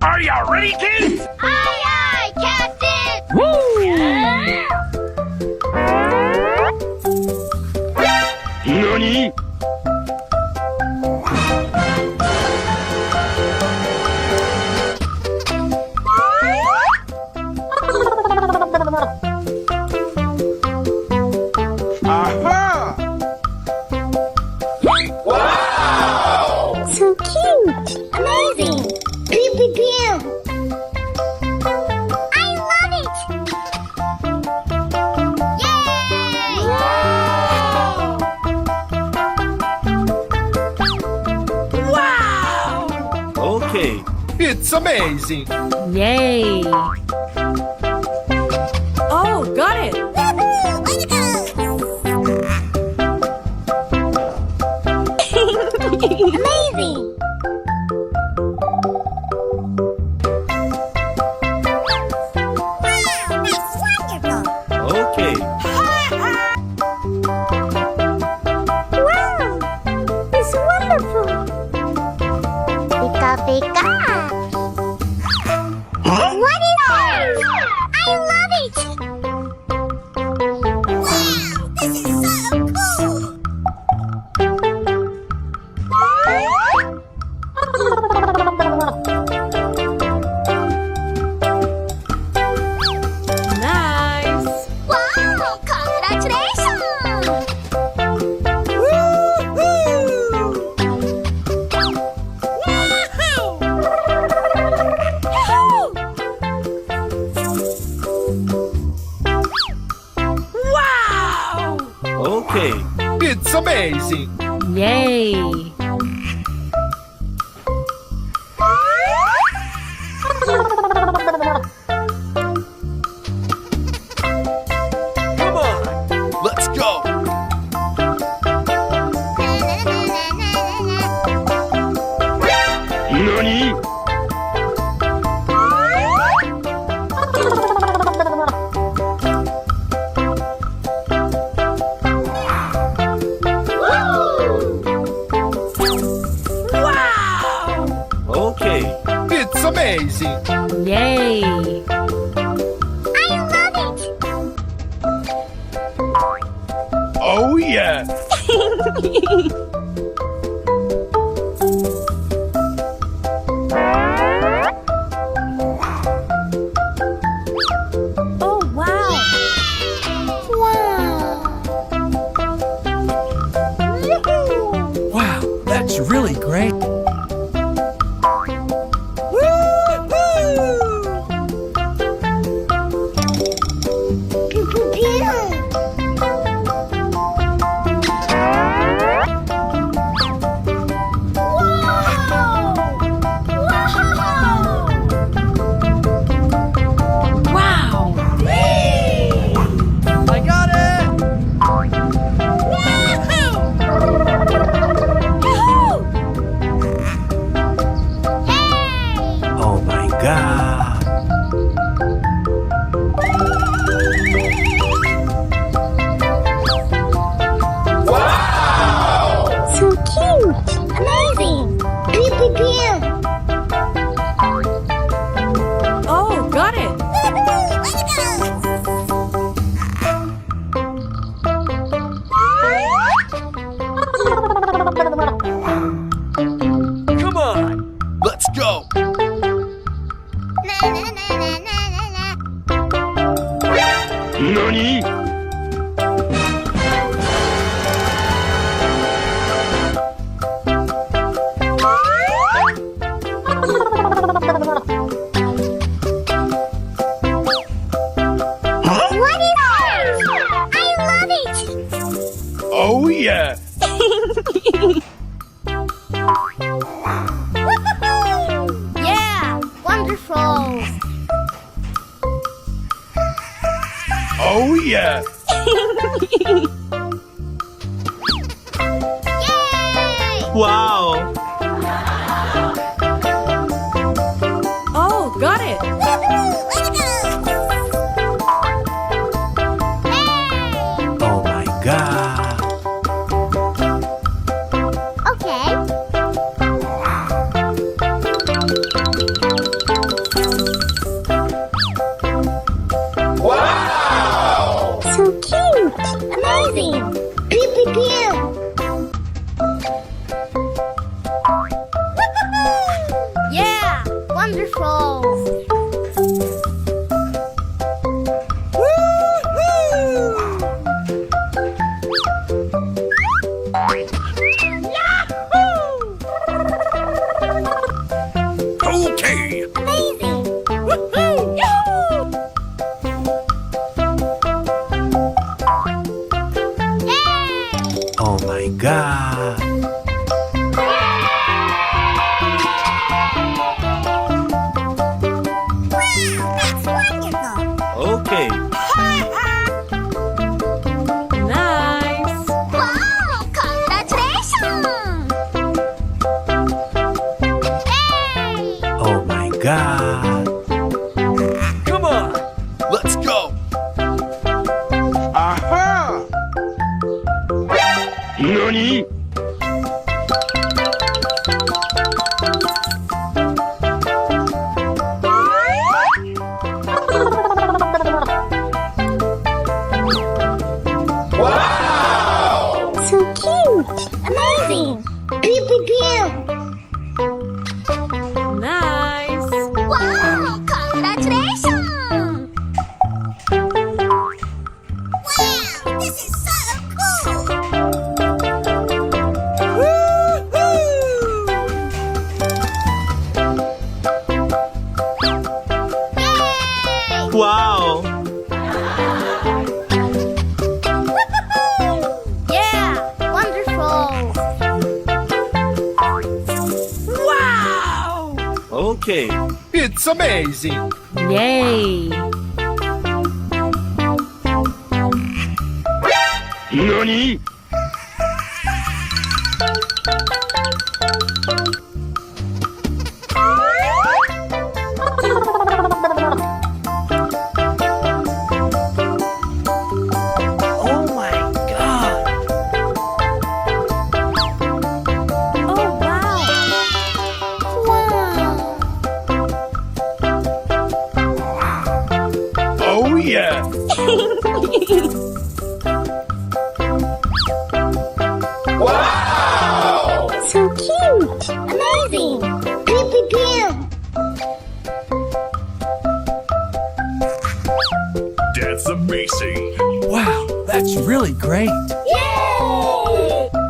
Are you ready, kids? Aye, aye, Captain! NANI? Aha! Wow! So cute! Amazing! Pew, pew, pew! I love it! Yay! Wow! Okay, it's amazing. Yay! Oh, got it! Amazing! Wow, that's wonderful! Okay, Wow! It's wonderful! Pika pika! What is this? I love it! Wow! This is so cool! Nice! Wow! Congratulations! Wow! okay, it's amazing. Yay! Come on, let's go. NANI? Wow! Okay, it's amazing. Yay! I love it! Oh yeah. Oh, wow! Wow! Wow, that's really great. Pew, pew, pew! Wow! I got it! Oh my god. So cute! Amazing! Pew, pew, pew! Oh, got it! Come on, let's go. NANI? What is this? I love it! Oh yeah. Yeah! Wonderful! Oh yeah. Yay! Wow. Oh, got it! Oh my god. Okay. Wonderful. Okay. Amazing. Yay! Oh my god. Wow, that's wonderful. Okay. Nice. Wow, congratulations. Yay! Oh my god. Come on. Let's go. Aha! Nani? So cute. Amazing. Pew, pew, pew. Nice. Wow, congratulations. Wow, this is so cool. Yay! Wow. Yeah, wonderful. Wow. Okay. It's amazing. Yay. Nani? Oh my god. Oh, wow. Wow. Oh yeah. So cute. Amazing. Pew, pew, pew. That's amazing. Wow, that's really great.